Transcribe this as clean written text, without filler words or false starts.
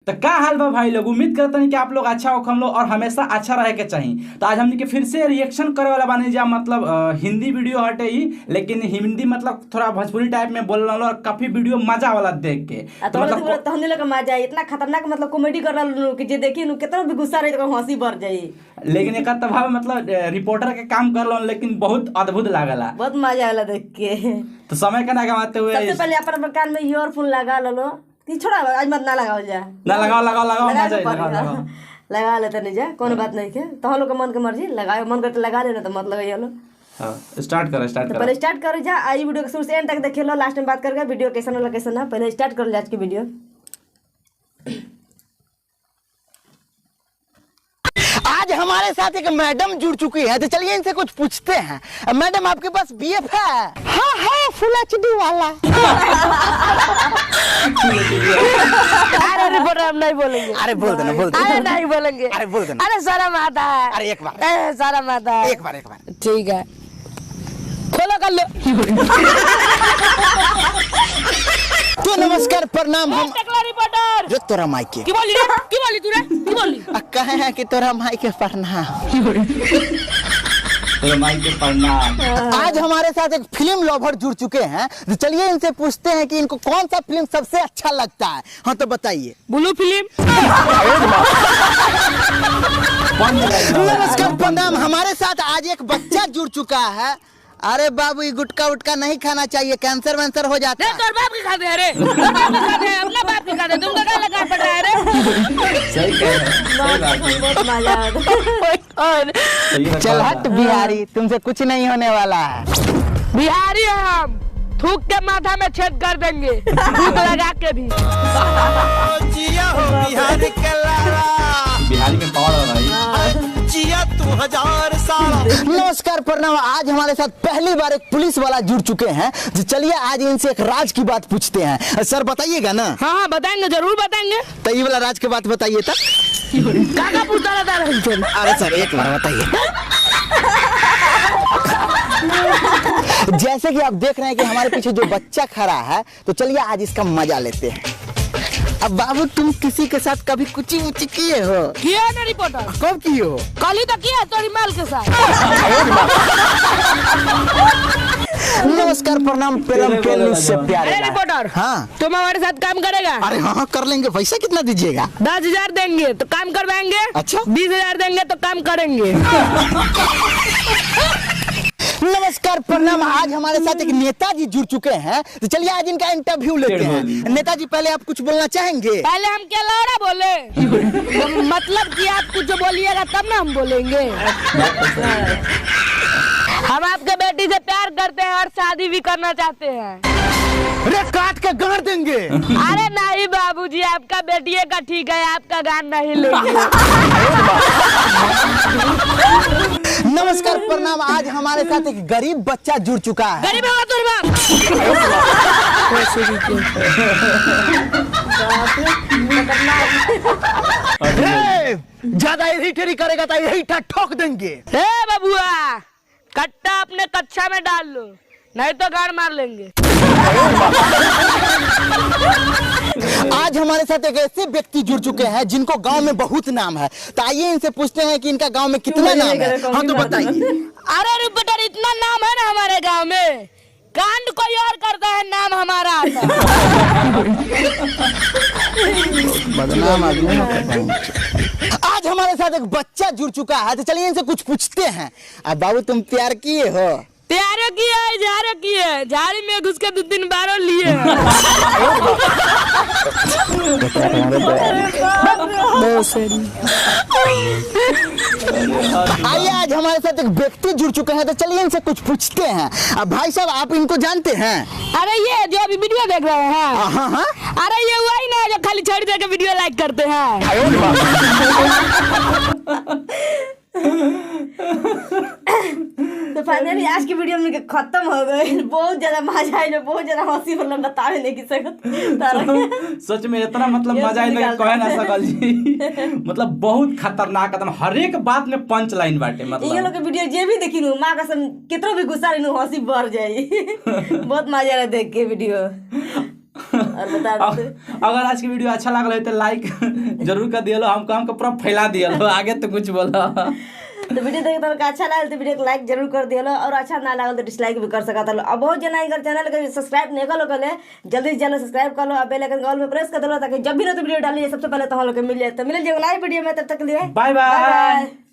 तो क्या हाल बा भाई लोग, उम्मीद करते हैं कि आप लोग अच्छा हो, हम लोग और हमेशा अच्छा रहे के चाहिए। तो आज हमने के फिर से रिएक्शन करे वाला बानी जा, मतलब हिंदी वीडियो हटे ही, लेकिन हिंदी मतलब थोड़ा भोजपुरी टाइप में बोल रहा और काफी वीडियो मजा वाला देख के। तो मतलब तो हमने लोग मजा इतना खतरनाक मतलब कॉमेडी कर रहा कि जे देखी नु कितना भी गुस्सा रहे तो हंसी भर जाई। लेकिन एक तभाव मतलब रिपोर्टर के काम कर लो, लेकिन बहुत अद्भुत लागला, बहुत मजा आला देख के। तो समय का ना गवाते हुए सबसे पहले अपन कान में ईयरफोन लगा लो कि छोड़ा आज मत ना लगाओ जा ना लगाओ मजा लगाओ लगा लेते नहीं जा, कोनो बात नहीं के। तो हम लोग का मन के मर्जी, लगाओ मन करते लगा लेना, तो मत लगाइए लो। स्टार्ट करो तो पहले स्टार्ट करो जा, आई वीडियो के शुरू से एंड तक देखे लो, लास्ट में बात करके वीडियो कैसा ना कैसा ना। पहले स्टार्ट कर लो आज की वीडियो। आज हमारे साथ एक मैडम जुड़ चुकी है, तो चलिए इनसे कुछ पूछते हैं। मैडम आपके पास बीएफ है? हाँ है, फुल एचडी वाला। अरे रिपोर्टर हम नहीं बोलेंगे। अरे बोल देना, बोल देना। अरे नहीं बोलेंगे। अरे बोल देना। अरे शर्म आता है। अरे एक बार, शर्म आता है। एक बार ठीक है, खोलो कर लो। तो नमस्कार प्रणाम। हम रिपोर्टर जो तोरा माइक के की बोली रे, की बोली तू रे, की बोली? कहे हैं कि तोरा माइक के प्रणाम। आज हमारे साथ एक फिल्म लवर जुड़ चुके हैं, तो चलिए इनसे पूछते हैं कि इनको कौन सा फिल्म सबसे अच्छा लगता है। हाँ तो बताइए। Blue film. नमस्कार प्रणाम। हमारे साथ आज एक बच्चा जुड़ चुका है। अरे बाबू ये गुटका उटका नहीं खाना चाहिए, कैंसर वैंसर हो जाता है। तोर बाप की खाते हैं रे, तोर बाप की खाते हैं, अपना बाप की खाते हैं, तुमको क्या लगा पड़ रहा है रे? सही कह रहे हैं। बहुत मजा आता। चल हट बिहारी, तुमसे कुछ नहीं होने वाला है। बिहारी है हम, थूक के माथा में छेद कर देंगे, थूक लगा के भी। बिहारी में पावर है भाई। नमस्कार प्रणाम। आज हमारे साथ पहली बार एक पुलिस वाला जुड़ चुके हैं, तो चलिए आज इनसे एक राज की बात पूछते हैं। सर बताइएगा ना? हाँ बताएंगे, जरूर बताएंगे। तो ये वाला राज की बात बताइए था। काका पूछता रहता है। अरे सर एक बार बताइए। जैसे कि आप देख रहे हैं कि हमारे पीछे जो बच्चा खड़ा है, तो चलिए आज इसका मजा लेते हैं। अब बाबू तुम किसी के साथ कभी कुची उची किए हो? किया ना रिपोर्टर? कब किए हो? कल ही तो किया तोरी माल के साथ। नमस्कार प्रणाम। प्रेम के न्यूज़ से प्यारे। अरे रिपोर्टर, हाँ तुम हमारे साथ काम करेगा? अरे हाँ कर लेंगे। पैसा कितना दीजिएगा? 10,000 देंगे तो काम करवाएंगे। अच्छा। 20,000 देंगे तो काम करेंगे। नमस्कार प्रणाम। आज हमारे साथ एक नेताजी जुड़ चुके हैं, तो चलिए आज इनका इंटरव्यू लेते हैं। नेताजी पहले आप कुछ बोलना चाहेंगे? पहले हम क्या लौड़ा बोले? मतलब कि आप कुछ जो बोलिएगा तब ना हम बोलेंगे। हम आपके बेटी से प्यार करते हैं और शादी भी करना चाहते हैं। अरे काट के गाड़ देंगे। अरे नहीं बाबूजी, आपका बेटिए का ठीक है, आपका गान नहीं लेंगे। नमस्कार प्रणाम। आज हमारे साथ एक गरीब बच्चा जुड़ चुका है। गरीब होगा तो ज्यादा इरिटेट करेगा तो यही ठोक देंगे। हे बबुआ, कट्टा अपने कच्छा में डाल लो, नहीं तो गाड़ मार लेंगे। आज हमारे साथ एक ऐसे व्यक्ति जुड़ चुके हैं जिनको गांव में बहुत नाम है, तो आइए इनसे पूछते हैं कि इनका गांव में कितना नाम है। हाँ तो बताइए। अरे रिपोर्टर, इतना नाम है ना हमारे गांव में, कांड कोई और करता है, नाम हमारा आता बदनाम आदमी। आज हमारे साथ एक बच्चा जुड़ चुका है, तो चलिए इनसे कुछ पूछते हैं। अब बाबू तुम प्यार किए हो? तैयार किया है, झारे किए, झाड़ी में घुस के 2-3 बार लिए। आइए आज हमारे साथ एक व्यक्ति जुड़ चुके हैं, तो चलिए इनसे कुछ पूछते हैं। अब भाई साहब आप इनको जानते हैं? अरे ये जो अभी वीडियो देख रहे हैं, हाँ हाँ। अरे ये वही ना जो खाली छड़ी दे के वीडियो लाइक करते हैं। तो फाइनली आज की वीडियो में खत्म हो गई। बहुत ज्यादा मजा आया, बहुत ज्यादा हंसी, मतलब बतावे नहीं की सकत। सच में इतना मतलब मजा आया कहे ना सकल जी। मतलब बहुत खतरनाक एकदम, हर एक बात में पंच लाइन बाटे। मतलब ये लोग के वीडियो जे भी देखी नु मां कसम कितनो भी गुस्सा रहनु हंसी बढ़ जाई। बहुत मजा आया देख के वीडियो। और बता दो अगर आज की वीडियो अच्छा लागल है तो लाइक जरूर कर दियो, हमको पूरा फैला दियो, आगे तो कुछ बोलो। तो वीडियो देख तो अच्छा लागल तो वीडियो को लाइक जरूर कर दियो, और अच्छा ना लागल तो डिसलाइक भी कर सकता लो। अब बहुत जना अगर चैनल के सब्सक्राइब नहीं कर लो कले, जल्दी से चैनल सब्सक्राइब कर लो और बेल आइकन ऑल पे प्रेस कर दो, ताकि जब भी ना तो वीडियो डालिए सबसे पहले तो हम लोग को मिल जाए। तो मिल जाएगा नई वीडियो में, तब तक के लिए बाय बाय।